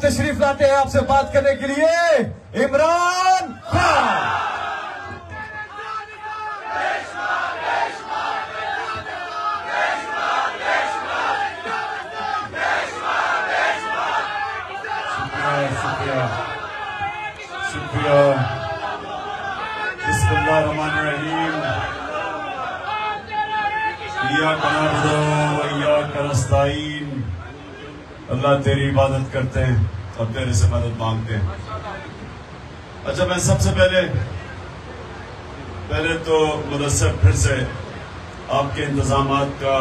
तशरीफ लाते हैं आपसे बात करने के लिए इमरान खान। शुक्रिया। बिस्मिल्लाहिर्रहमानिर्रहीम। इय्याका नअबुदु व इय्याका नस्तईन। अल्लाह तेरी इबादत करते हैं और तेरे से मदद मांगते हैं। अच्छा, मैं सबसे पहले तो मुदस्सर फिर से आपके इंतजामात का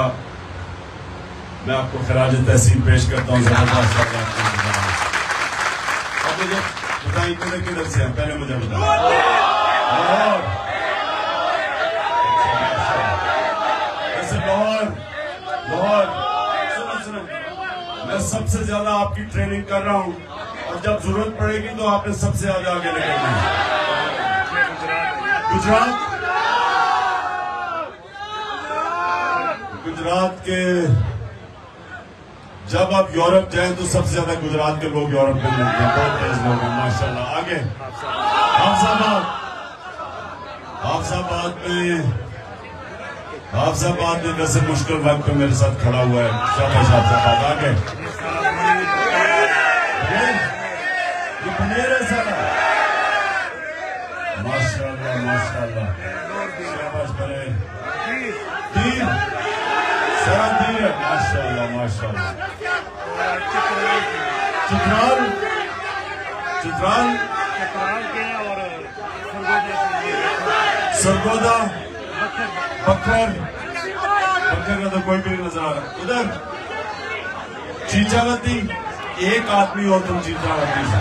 मैं आपको खराज तहसीन पेश करता हूँ। जबरदस्त अब मुझे बताइए किधर से हैं, पहले मुझे बताइए। लाहौर। सुनो, मैं सबसे ज्यादा आपकी ट्रेनिंग कर रहा हूँ और जब जरूरत पड़ेगी तो आपने सबसे ज्यादा आगे निकलना है। गुजरात के जब आप यूरोप जाएं तो सबसे ज्यादा गुजरात के लोग यूरोप में मिलते हैं। बहुत तेज लोग हैं माशाल्लाह। आगे हाफिजाबाद में वैसे मुश्किल वक्त पे मेरे साथ खड़ा हुआ है। शाबाश हाफिजाबाद। आगे ये बनेर है सारा। माशाल्लाह शाबाश बनेर। तीर सारा तीर है। माशाल्लाह। चित्राल सरगोदा बखर का तो कोई भी नहीं नजर आ रहा। उधर चीचावती। एक आदमी हो तुम चीचावती से।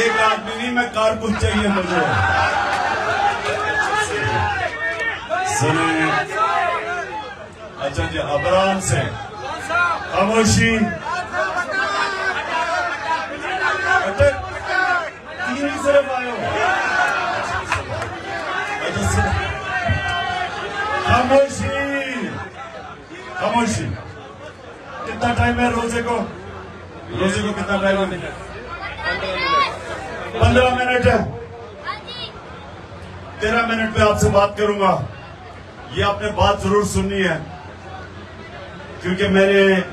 एक आदमी नहीं, मैं कारकुन चाहिए मुझे। सुने। अच्छा जी, अबराम से खामोशी। तीन ही सिर्फ आए हो। खामोशी। कितना टाइम है रोजे को कितना टाइम है? 15 मिनट है। 13 मिनट में आपसे बात करूंगा। ये आपने बात जरूर सुननी है क्योंकि मैं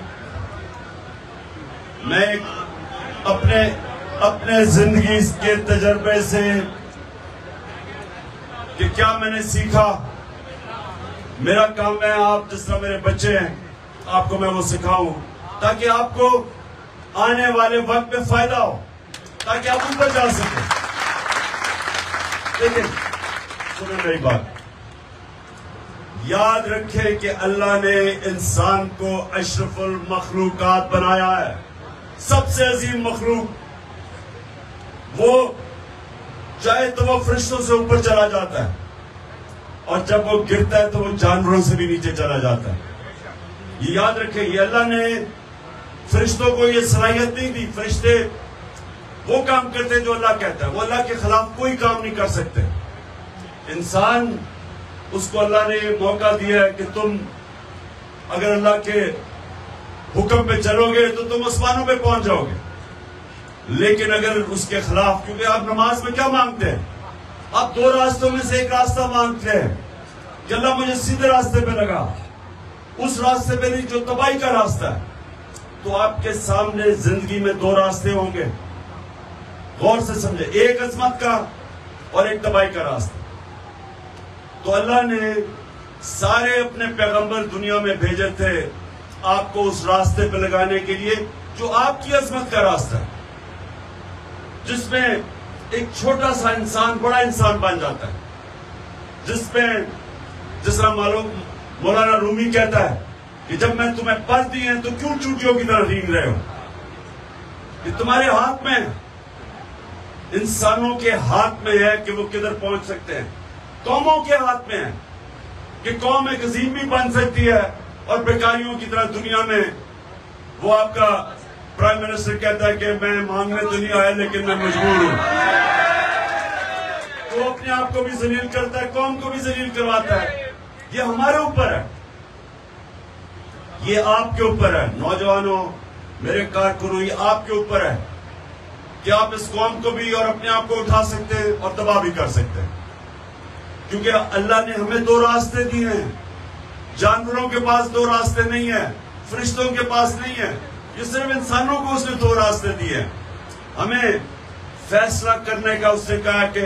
अपने जिंदगी के तजर्बे से कि क्या मैंने सीखा। मेरा काम है, आप जिस तरह मेरे बच्चे हैं आपको मैं वो सिखाऊं ताकि आपको आने वाले वक्त में फायदा हो, ताकि आप ऊपर जा सके। लेकिन सुनो मेरी बात, याद रखें कि अल्लाह ने इंसान को अशरफुल मखलूकात बनाया है, सबसे अजीम मखलूक। वो चाहे तो वो फरिश्तों से ऊपर चला जाता है और जब वो गिरता है तो वो जानवरों से भी नीचे चला जाता है। ये याद रखें, ये अल्लाह ने फरिश्तों को ये सलाहियत नहीं दी। फरिश्ते वो काम करते जो अल्लाह कहता है, वो अल्लाह के खिलाफ कोई काम नहीं कर सकते। इंसान, उसको अल्लाह ने मौका दिया है कि तुम अगर अल्लाह के हुक्म पे चलोगे तो तुम आसमानों पे पहुंच जाओगे। लेकिन अगर उसके खिलाफ, क्योंकि आप नमाज में क्या मांगते हैं? आप दो रास्तों में से एक रास्ता मांगते हैं कि अल्लाह मुझे सीधे रास्ते पे लगा, उस रास्ते पे नहीं जो तबाही का रास्ता है। तो आपके सामने जिंदगी में दो रास्ते होंगे, गौर से समझे, एक अजमत का और एक तबाही का रास्ता। तो अल्लाह ने सारे अपने पैगंबर दुनिया में भेजे थे आपको उस रास्ते पे लगाने के लिए जो आपकी अजमत का रास्ता है, जिसमें एक छोटा सा इंसान बड़ा इंसान बन जाता है, जिसमें जिस तरह मालूम मौलाना रूमी कहता है कि जब मैं तुम्हें पढ़ दी है तो क्यों चूटियों की तरह रींग रहे हो? ये तुम्हारे हाथ में, इंसानों के हाथ में है कि वो किधर पहुंच सकते हैं। कौमों के हाथ में है कि कौम एक अजीम भी बन सकती है और बेकारियों की तरह दुनिया में वो आपका प्राइम मिनिस्टर कहता है कि मैं मांगने तो नहीं आया लेकिन मैं मजबूर हूं। तो अपने आप को भी जलील करता है, कौम को भी जलील करवाता है। ये हमारे ऊपर है, ये आपके ऊपर है। नौजवानों, मेरे कारकुनों, ये आपके ऊपर है कि आप इस कौम को भी और अपने आप को उठा सकते हैं और तबाह भी कर सकते हैं, क्योंकि अल्लाह ने हमें दो रास्ते दिए हैं। जानवरों के पास दो रास्ते नहीं है, फरिश्तों के पास नहीं है, ये सिर्फ इंसानों को उसने दो रास्ते दिए हैं। हमें फैसला करने का उसने कहा कि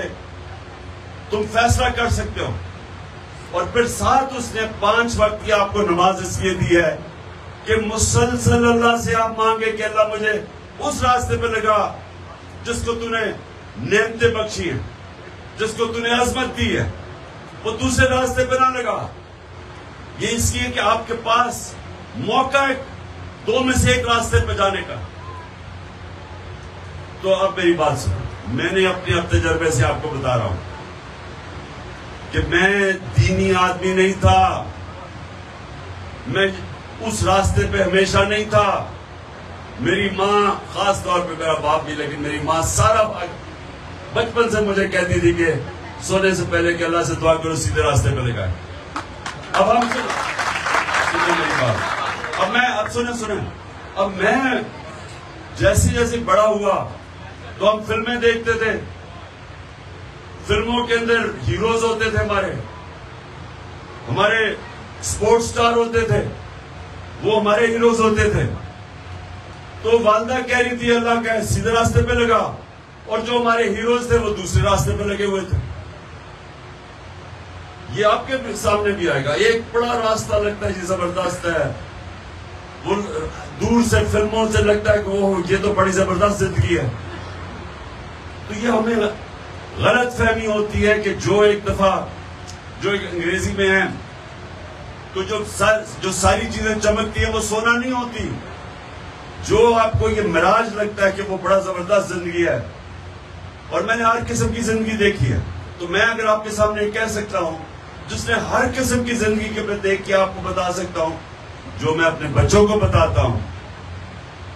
तुम फैसला कर सकते हो, और फिर साथ उसने 5 वक्त की आपको नमाज इसलिए दी है कि मुसलसल अल्लाह से आप मांगे कि अल्लाह मुझे उस रास्ते पे लगा जिसको तूने नेमतें बख्शी है, जिसको तूने अजमत दी है, वो दूसरे रास्ते पे ना लगा। ये इसलिए कि आपके पास मौका है दो में से एक रास्ते पे जाने का। तो अब मेरी बात सुनो, मैंने अपने अब तजर्बे से आपको बता रहा हूं कि मैं दीनी आदमी नहीं था, मैं उस रास्ते पे हमेशा नहीं था। मेरी माँ, खास तौर पे मेरा बाप भी, लेकिन मेरी माँ सारा बचपन से मुझे कहती थी कि सोने से पहले कि अल्लाह से दुआ करो सीधे रास्ते पे लगाए। अब हम सुने मेरी बात, अब सुने अब मैं जैसे जैसे बड़ा हुआ तो हम फिल्में देखते थे, फिल्मों के अंदर हीरोज होते थे, हमारे स्पोर्ट्स स्टार होते थे, वो हमारे हीरोज होते थे। तो वालदा कह रही थी अल्लाह का सीधे रास्ते पे लगा, और जो हमारे हीरोज थे वो दूसरे रास्ते पे लगे हुए थे। ये आपके सामने भी आएगा, एक बड़ा रास्ता लगता है जी जबरदस्त है, वो दूर से फिल्मों से लगता है कि वो ये तो बड़ी जबरदस्त जिंदगी है। तो ये हमें गलत फहमी होती है कि जो एक दफा जो एक अंग्रेजी में है तो जो सारी चीजें चमकती है वो सोना नहीं होती। जो आपको ये मिराज लगता है कि वो बड़ा जबरदस्त जिंदगी है, और मैंने हर किस्म की जिंदगी देखी है, तो मैं अगर आपके सामने कह सकता हूं जिसने हर किस्म की जिंदगी के पे देख के आपको बता सकता हूं, जो मैं अपने बच्चों को बताता हूं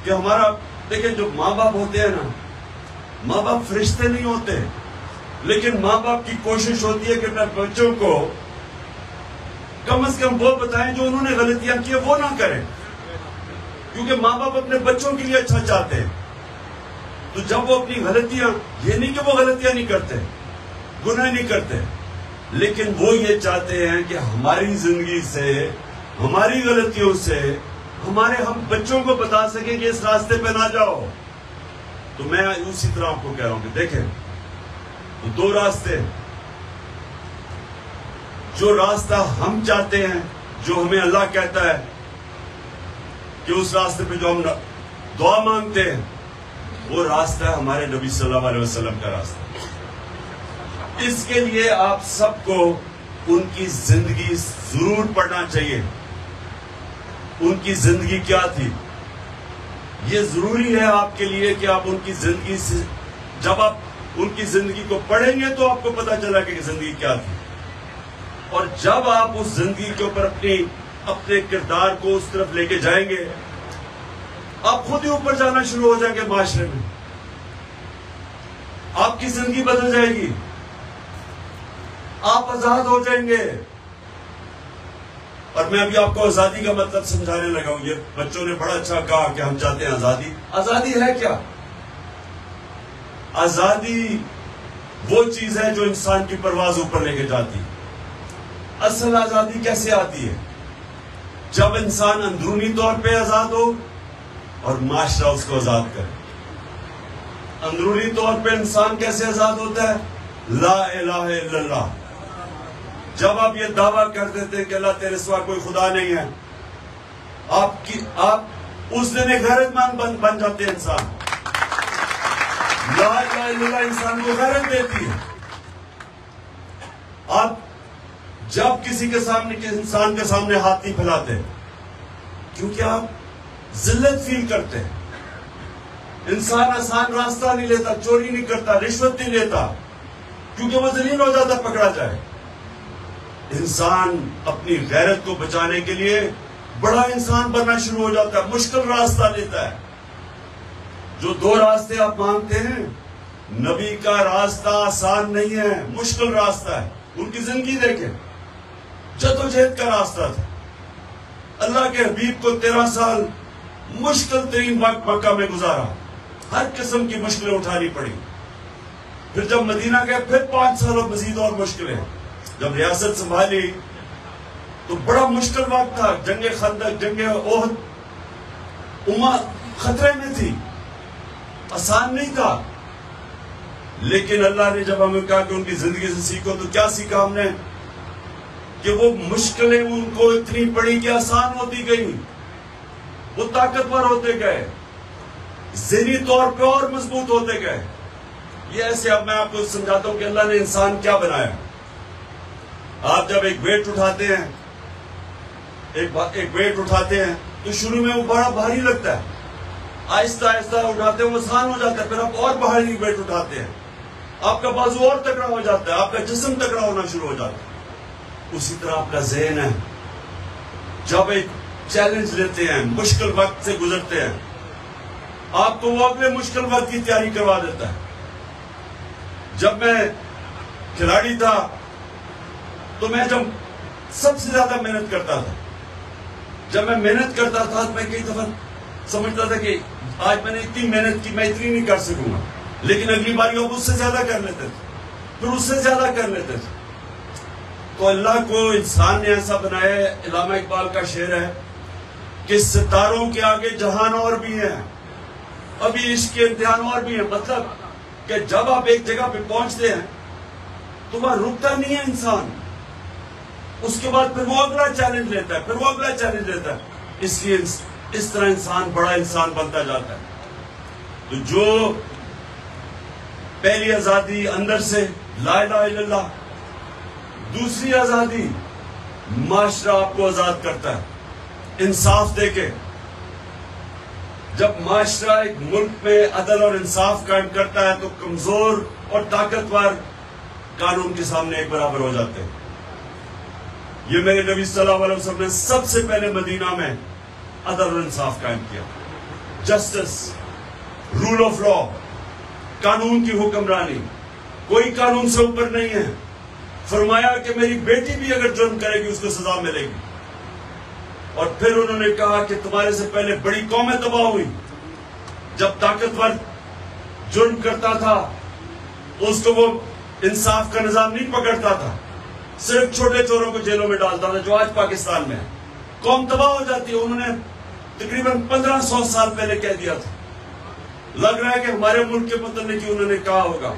कि हमारा, देखिए जो माँ बाप होते हैं ना, माँ बाप फरिश्ते नहीं होते, लेकिन माँ बाप की कोशिश होती है कि अपने बच्चों को कम से कम वो बताएं जो उन्होंने गलतियां की वो ना करें, क्योंकि माँ बाप अपने बच्चों के लिए अच्छा चाहते हैं। तो जब वो अपनी गलतियां, ये नहीं कि वो गलतियां नहीं करते, गुनाह नहीं करते, लेकिन वो ये चाहते हैं कि हमारी जिंदगी से, हमारी गलतियों से हम बच्चों को बता सकें कि इस रास्ते पे ना जाओ। तो मैं उसी तरह आपको कह रहा हूं कि देखें, तो दो रास्ते, जो रास्ता हम चाहते हैं, जो हमें अल्लाह कहता है कि उस रास्ते पे जो हम दुआ मांगते हैं, वो रास्ता है हमारे नबी सल्लल्लाहु अलैहि वसल्लम का रास्ता। इसके लिए आप सबको उनकी जिंदगी जरूर पढ़ना चाहिए। उनकी जिंदगी क्या थी, ये जरूरी है आपके लिए कि आप उनकी जिंदगी से, जब आप उनकी जिंदगी को पढ़ेंगे तो आपको पता चला कि जिंदगी क्या थी, और जब आप उस जिंदगी के ऊपर अपने किरदार को उस तरफ लेके जाएंगे, आप खुद ही ऊपर जाना शुरू हो जाएंगे माशरे में, आपकी जिंदगी बदल जाएगी, आप आजाद हो जाएंगे। और मैं अभी आपको आजादी का मतलब समझाने लगा हूं। ये बच्चों ने बड़ा अच्छा कहा कि हम चाहते हैं आजादी। आजादी है क्या? आजादी वो चीज है जो इंसान की परवाज ऊपर लेके जाती है। असल आजादी कैसे आती है? जब इंसान अंदरूनी तौर पे आजाद हो और माशरा उसको आजाद करे। अंदरूनी तौर पे इंसान कैसे आजाद होता है? ला इलाहा इल्लल्लाह। जब आप ये दावा कर देते हैं कि अल्लाह तेरे सिवा कोई खुदा नहीं है, आप उस दिन एक गैरतमंद बन जाते हैं इंसान। ला इलाहा इल्लल्लाह इंसान को गैरत देती है। आप जब किसी के सामने, किसी इंसान के सामने हाथ नहीं फैलाते, क्योंकि आप जिल्लत फील करते हैं। इंसान आसान रास्ता नहीं लेता, चोरी नहीं करता, रिश्वत नहीं लेता, क्योंकि वो जलील हो जाता पकड़ा जाए। इंसान अपनी गैरत को बचाने के लिए बड़ा इंसान बनना शुरू हो जाता है, मुश्किल रास्ता लेता है। जो दो रास्ते आप मांगते हैं, नबी का रास्ता आसान नहीं है, मुश्किल रास्ता है। उनकी जिंदगी देखें, जद्दोजहद का रास्ता था। अल्लाह के हबीब को 13 साल मुश्किल तरीन वक्त मक्का में गुजारा, हर किस्म की मुश्किलें उठानी पड़ी। फिर जब मदीना गए फिर 5 साल और मजीद और मुश्किलें। जब रियासत संभाली तो बड़ा मुश्किल वक्त था, जंगे खंदक, जंगे ओहद, उम्मा खतरे में थी, आसान नहीं था। लेकिन अल्लाह ने जब हमें कहा कि उनकी जिंदगी से सीखो, तो क्या सीखा हमने? कि वो मुश्किलें उनको इतनी पड़ी कि आसान होती गई, वो ताकतवर होते गए, ज़हनी तौर पे और मजबूत होते गए। ये ऐसे, अब मैं आपको समझाता हूं कि अल्लाह ने इंसान क्या बनाया। आप जब एक वेट उठाते हैं, एक वेट उठाते हैं तो शुरू में वो बड़ा भारी लगता है, आहिस्ता आहिस्ता उठाते हैं वो आसान हो जाता है। फिर आप और भारी वेट उठाते हैं, आपका बाजू और तगड़ा हो जाता है, आपका जिस्म तगड़ा होना शुरू हो जाता है। उसी तरह आपका ज़हन है, जब एक चैलेंज लेते हैं, मुश्किल वक्त से गुजरते हैं, आपको वो अगले मुश्किल वक्त की तैयारी करवा देता है। जब मैं खिलाड़ी था तो मैं जब सबसे ज्यादा मेहनत करता था, जब मैं मेहनत करता था तो मैं कई दफा समझता था कि आज मैंने इतनी मेहनत की, मैं इतनी नहीं कर सकूंगा, लेकिन अगली बार अब उससे ज्यादा कर लेते थे, फिर उससे ज्यादा कर लेते थे। तो अल्लाह को इंसान ने ऐसा बनाया है, इलामा इकबाल का शेर है कि सितारों के आगे जहान और भी है, अभी इश्क के इम्तिहान और भी है। मतलब कि जब आप एक जगह पे पहुंचते हैं तो वहां रुकता नहीं है इंसान, उसके बाद फिर वो अगला चैलेंज लेता है, फिर वो अगला चैलेंज लेता है। इसलिए इस तरह इंसान बड़ा इंसान बनता जाता है। तो जो पहली आजादी अंदर से ला इलाहा इल्लल्लाह, दूसरी आजादी माशरा आपको आजाद करता है इंसाफ देके। जब माशरा एक मुल्क में अदल और इंसाफ कायम करता है तो कमजोर और ताकतवर कानून के सामने एक बराबर हो जाते हैं। ये मेरे नबी सल्लल्लाहु अलैहि वसल्लम ने सबसे पहले मदीना में अदल और इंसाफ कायम किया, जस्टिस, रूल ऑफ लॉ, कानून की हुक्मरानी, कोई कानून से ऊपर नहीं है। फरमाया कि मेरी बेटी भी अगर जुर्म करेगी उसको सजा मिलेगी। और फिर उन्होंने कहा कि तुम्हारे से पहले बड़ी कौमें तबाह हुई, जब ताकतवर जुर्म करता था उसको वो इंसाफ का निजाम नहीं पकड़ता था, सिर्फ छोटे चोरों को जेलों में डालता था, जो आज पाकिस्तान में है। कौम तबाह हो जाती है। उन्होंने तकरीबन 1500 साल पहले कह दिया था। लग रहा है कि हमारे मुल्क के मुतल्लिक उन्होंने कहा होगा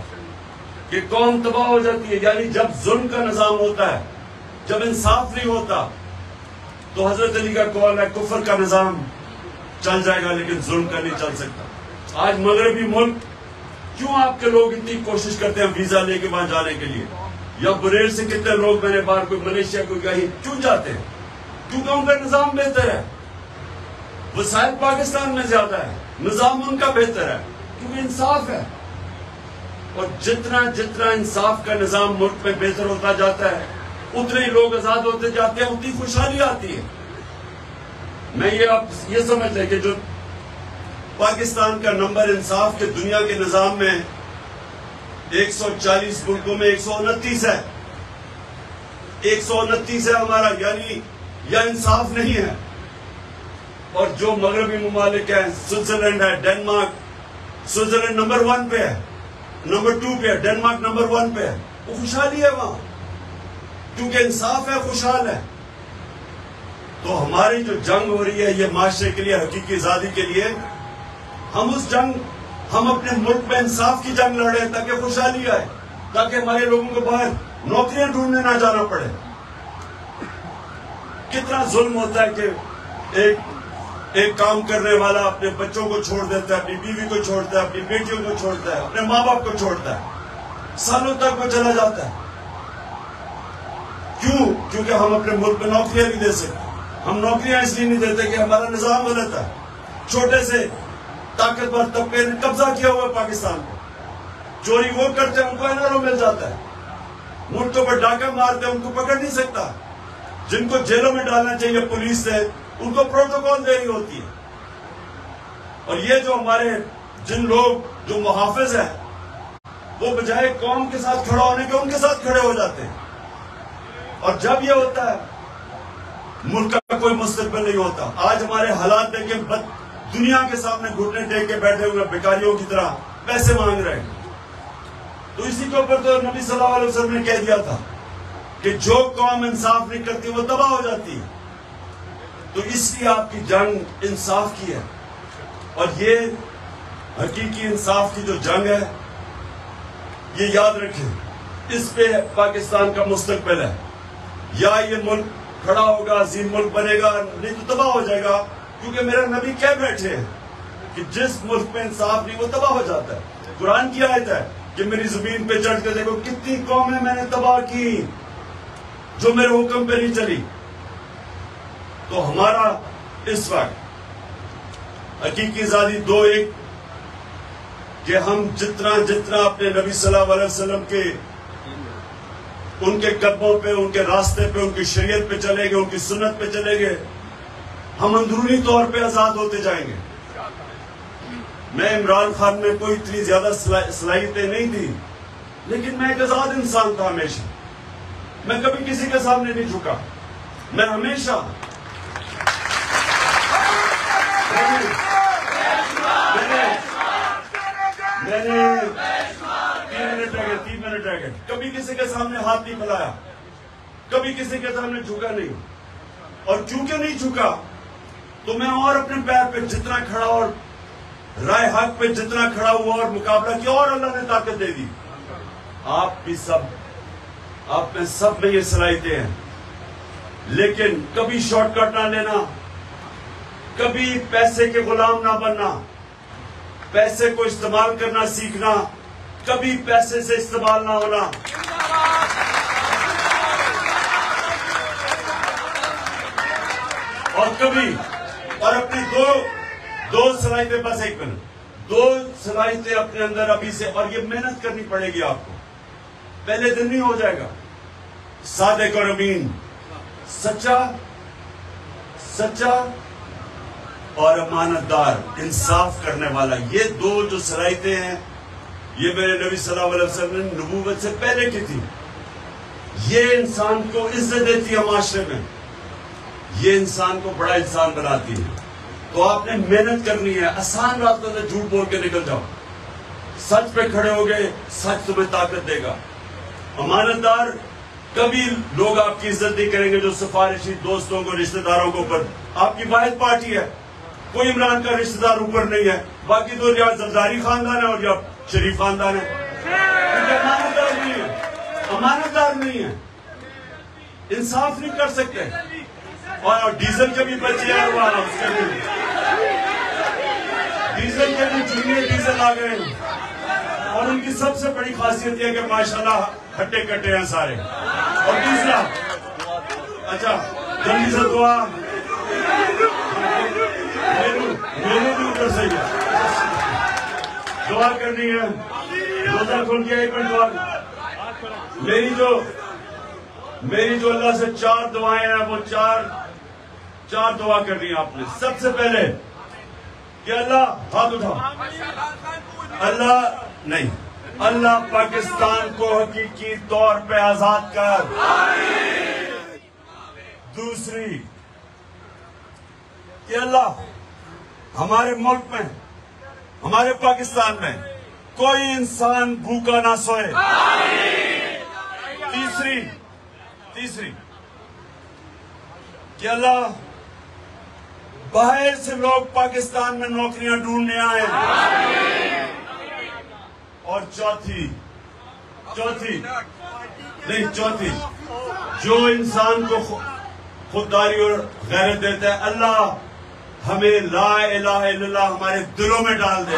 कि कौम तबाह हो जाती है। यानी जब जुल्म का निजाम होता है, जब इंसाफ नहीं होता, तो हजरत अली का कौल है कुफर का निजाम चल जाएगा लेकिन जुल्म का नहीं चल सकता। आज मगरबी मुल्क क्यों आपके लोग इतनी कोशिश करते हैं वीजा लेके वहां जाने के लिए, या बुरेर से कितने लोग मैंने बाहर कोई मलेशिया कोई कहीं क्यों जाते हैं? क्योंकि उनका निजाम बेहतर है, वसाइल पाकिस्तान में ज्यादा है, निजाम उनका बेहतर है, क्योंकि इंसाफ है। और जितना जितना इंसाफ का निजाम मुल्क में बेहतर होता जाता है, उतने ही लोग आजाद होते जाते हैं, उतनी खुशहाली आती है। मैं ये समझ लें कि जो पाकिस्तान का नंबर इंसाफ के दुनिया के निजाम में 140 मुल्कों में 129 है, 129 है हमारा, यानी यह इंसाफ नहीं है। और जो मगरबी मुमालिक है, स्विट्जरलैंड है, डेनमार्क, स्विट्जरलैंड नंबर 1 पे है, नंबर 2 पे है, डेनमार्क नंबर 1 पे है, वो खुशहाली है वहां, क्योंकि इंसाफ है, खुशहाल है। तो हमारी जो जंग हो रही है ये माशरे के लिए, हकीकी आजादी के लिए, हम अपने मुल्क में इंसाफ की जंग लड़ रहे हैं ताकि खुशहाली आए, ताकि हमारे लोगों को बाहर नौकरियां ढूंढने ना जाना पड़े। कितना जुल्म होता है कि एक काम करने वाला अपने बच्चों को छोड़ देता है, अपनी बीवी को छोड़ता है, अपनी बेटियों को छोड़ता है, अपने माँ बाप को छोड़ता है, सालों तक वो चला जाता है। क्यों? क्योंकि हम अपने मुल्क में नौकरियां नहीं दे सकते। हम नौकरियां इसलिए नहीं देते कि हमारा निजाम गलत है। छोटे से ताकतवर तबके ने कब्जा किया हुआ पाकिस्तान को, चोरी वो करते हैं उनको एनआरओ मिल जाता है, मुल्कों पर डाका मारते हैं उनको पकड़ नहीं सकता, जिनको जेलों में डालना चाहिए पुलिस से उनको प्रोटोकॉल देनी होती है। और ये जो हमारे जिन लोग जो मुहाफिज हैं, वो बजाय कौम के साथ खड़ा होने के उनके साथ खड़े हो जाते हैं। और जब ये होता है मुल्क का कोई मुस्तकबिल नहीं होता। आज हमारे हालात देखें, दुनिया के सामने घुटने टेक के बैठे हुए भिखारियों की तरह पैसे मांग रहे हैं। तो इसी के ऊपर तो नबी सल्लल्लाहु अलैहि वसल्लम ने कह दिया था कि जो कौम इंसाफ नहीं करती वो तबाह हो जाती है। तो इसलिए आपकी जंग इंसाफ की है, और ये हकीकी इंसाफ की जो जंग है, ये याद रखें, इस पे पाकिस्तान का मुस्तकबिल है। या ये मुल्क खड़ा होगा, अजीम मुल्क बनेगा, नहीं तो तबाह हो जाएगा। क्योंकि मेरा नबी कह बैठे हैं कि जिस मुल्क में इंसाफ नहीं वो तबाह हो जाता है। कुरान की आयत है कि मेरी जमीन पे चढ़ के देखो कितनी कौमें मैंने तबाह की जो मेरे हुक्म पे नहीं चली। तो हमारा इस वक्त हकीकी आजादी दो एक कि हम जितना जितना अपने नबी सल्लल्लाहु अलैहि वसल्लम के उनके कदमों पे, उनके रास्ते पे, उनकी शरीयत पे चलेंगे, उनकी सुन्नत पे चलेंगे, हम अंदरूनी तौर पे आजाद होते जाएंगे। मैं इमरान खान में कोई इतनी ज्यादा सलाहियतें नहीं थी, लेकिन मैं एक आजाद इंसान था हमेशा। मैं कभी किसी के सामने नहीं झुका। मैं हमेशा मैंने 3 मिनट रह गए, कभी किसी के सामने हाथ नहीं फैलाया, कभी किसी के सामने झुका नहीं। और क्योंकि नहीं झुका तो मैं और अपने पैर पे जितना खड़ा और राय हक पे जितना खड़ा हुआ और मुकाबला किया, और अल्लाह ने ताकत दे दी। आप भी सब, आप में सब में ये सलाहियतें हैं, लेकिन कभी शॉर्टकट ना लेना, कभी पैसे के गुलाम ना बनना, पैसे को इस्तेमाल करना सीखना, कभी पैसे से इस्तेमाल ना होना। और कभी, और अपनी दो सलाहियतें, बस एक मिनट, दो सलाहियतें अपने अंदर अभी से, और ये मेहनत करनी पड़ेगी आपको, पहले दिन नहीं हो जाएगा। सादिक और अमीन, सच्चा और अमानतदार, इंसाफ करने वाला, ये दो जो सलाहियतें हैं, ये मेरे नबी सल्लल्लाहु अलैहि वसल्लम ने नबूवत से पहले की थी। ये इंसान को इज्जत देती है माशरे में, ये इंसान को बड़ा इंसान बनाती है। तो आपने मेहनत करनी है, आसान रास्तों से झूठ बोल के निकल जाओ, सच पे खड़े हो गए, सच तुम्हें ताकत देगा। अमानतदार, कभी लोग आपकी इज्जत नहीं करेंगे जो सिफारिशी दोस्तों को, रिश्तेदारों को ऊपर, आपकी वाहिद पार्टी है, कोई इमरान का रिश्तेदार ऊपर नहीं है, बाकी तो या जरदारी खानदान है और या शरीफ खानदान है। अमानतदार नहीं है, अमानतदार नहीं है, इंसाफ नहीं कर सकते। और डीजल के भी बचे हैं, उसके भी डीजल के भी चुनिए डीजल आ गए, और उनकी सबसे बड़ी खासियत यह है कि माशाल्लाह हट्टे कट्टे हैं सारे। और तीसरा, अच्छा जल्दी से दुआ मेरे भी ऊपर सही है, दुआ करनी है, रोजा खोल के एक मिनट दुआ। मेरी जो अल्लाह से 4 दुआएं हैं, वो चार दुआ करनी है आपने। सबसे पहले कि अल्लाह, हाथ उठाओ, अल्लाह नहीं, अल्लाह पाकिस्तान को हकीकी तौर पे आजाद कर। दूसरी कि अल्लाह हमारे मुल्क में, हमारे पाकिस्तान में कोई इंसान भूखा ना सोए। तीसरी कि अल्लाह बाहर से लोग पाकिस्तान में नौकरियां ढूंढने आए। और चौथी, जो इंसान को खुददारी और गैरत देता है, अल्लाह हमें ला इलाहा इल्लल्लाह हमारे दिलों में डाल दे।